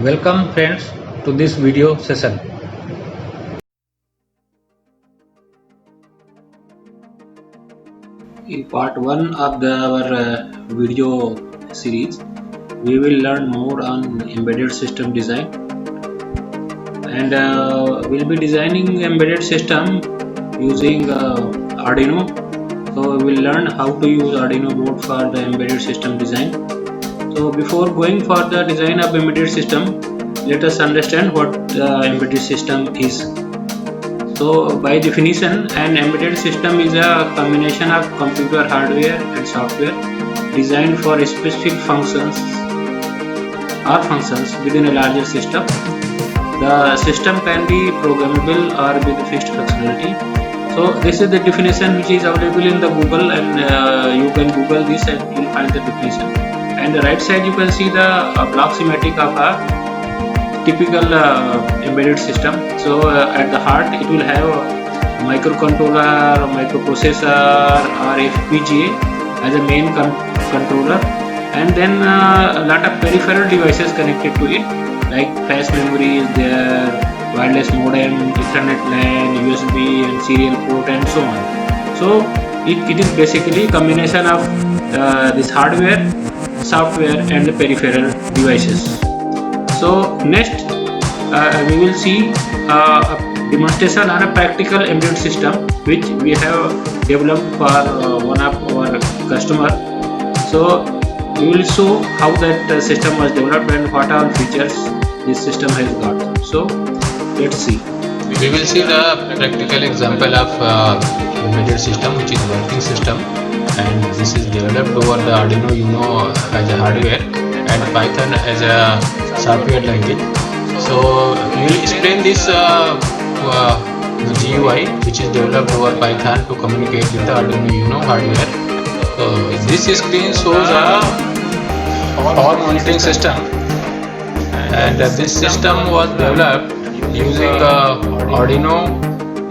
Welcome friends to this video session. In part 1 of our video series, we will learn more on embedded system design, and we'll be designing embedded system using Arduino. So we will learn how to use Arduino board for the embedded system design. So before going for the design of embedded system, let us understand what embedded system is. So by definition, an embedded system is a combination of computer hardware and software designed for specific functions within a larger system. The system can be programmable or with fixed functionality. So this is the definition which is available in the Google, and you can Google this and you will find the definition. And the right side you can see the block schematic of a typical embedded system. So at the heart it will have a microcontroller, microprocessor or FPGA as a main controller, and then a lot of peripheral devices connected to it, like flash memory is there, wireless modem, Ethernet LAN, USB and serial port and so on. So it is basically a combination of this hardware, software and the peripheral devices. So next we will see a demonstration on a practical embedded system which we have developed for one of our customer. So we will show how that system was developed and what all features this system has got. So let's see. We will see the practical example of embedded system, which is working system, and this is developed over the Arduino Uno as a hardware and Python as a software language. So we will explain this GUI which is developed over Python to communicate with the Arduino Uno hardware. So this screen shows a power monitoring system, and this system was developed using Arduino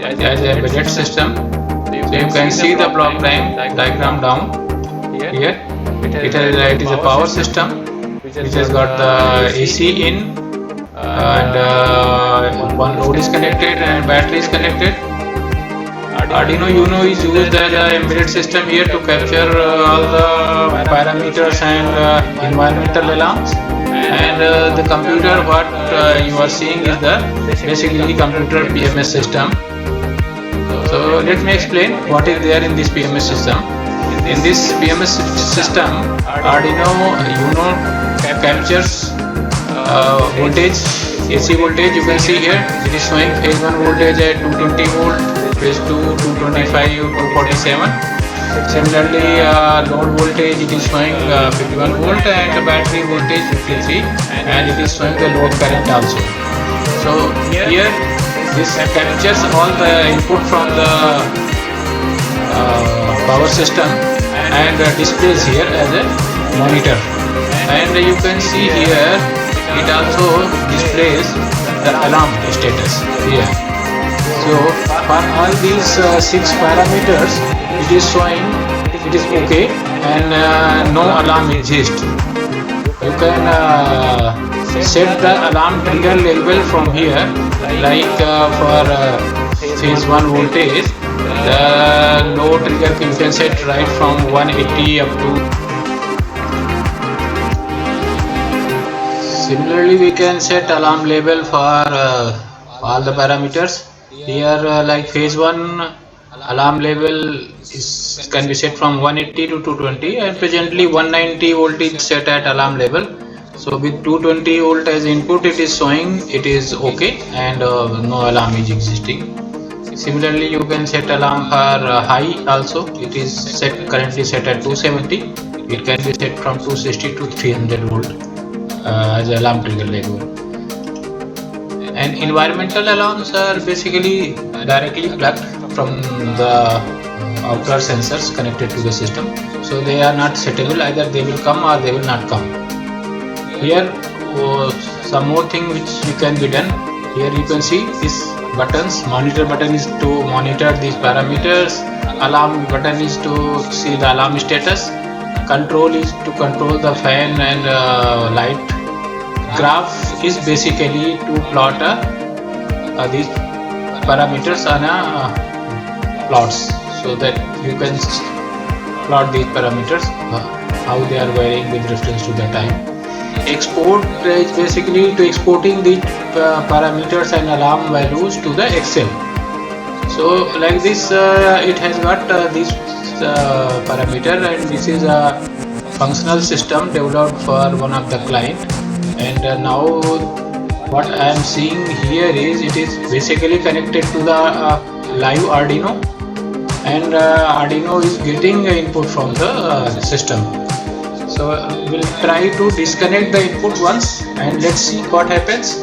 as an embedded system. So you can see the block diagram down here. It is a power system which has got the AC in, and one load is connected and battery is connected. Arduino Uno is used as an embedded system here to capture all the parameters and environmental alarms. And the computer what you are seeing is the basically computer PMS system. So let me explain what is there in this PMS system. In this PMS system, Arduino Uno captures voltage, AC voltage. You can see here it is showing phase 1 voltage at 220 volt, phase 2 225 247. Similarly, load voltage it is showing 51 volt, and the battery voltage 53, and it is showing the load current also. So here this captures all the input from the power system and displays here as a monitor. And you can see here it also displays the alarm status here. So for all these 6 parameters it is showing it is okay, and no alarm exists. You can set the alarm trigger level from here, like for phase 1 voltage the low trigger you can set right from 180 up to. Similarly we can set alarm label for all the parameters. Here like phase 1 alarm label can be set from 180 to 220, and presently 190 volt is set at alarm level. So with 220 volt as input it is showing it is okay, and no alarm is existing. Similarly you can set alarm for high also. It is currently set at 270. It can be set from 260 to 300 volt as alarm trigger level. And environmental alarms are basically directly plugged from the outer sensors connected to the system, so they are not settable, either they will come or they will not come. Here some more thing which can be done. Here you can see this buttons. Monitor button is to monitor these parameters, alarm button is to see the alarm status, control is to control the fan and light graph is basically to plot these parameters on plots, so that you can plot these parameters, how they are varying with reference to the time. Export is basically to exporting the parameters and alarm values to the Excel. So like this, it has got this parameter, and this is a functional system developed for one of the client. And now what I am seeing here is it is basically connected to the live Arduino, and Arduino is getting input from the system. So we'll try to disconnect the input once and let's see what happens.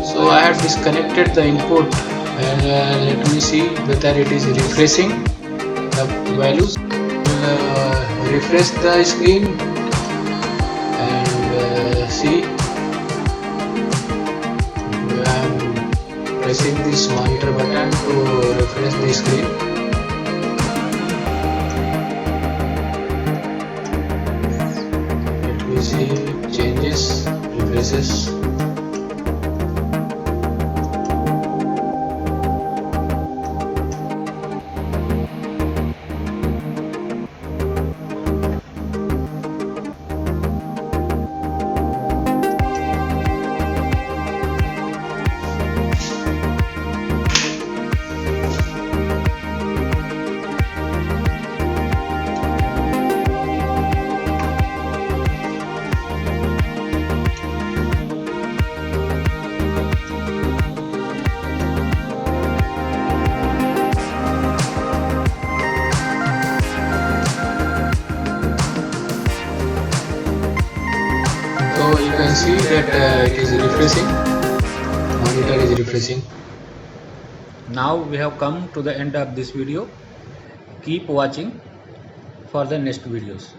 So I have disconnected the input, and let me see whether it is refreshing the values. Refresh the screen and see. I am pressing this monitor button to refresh the screen. Let me see changes, refreshes. So you can see that it is refreshing, monitor is refreshing. Now we have come to the end of this video. Keep watching for the next videos.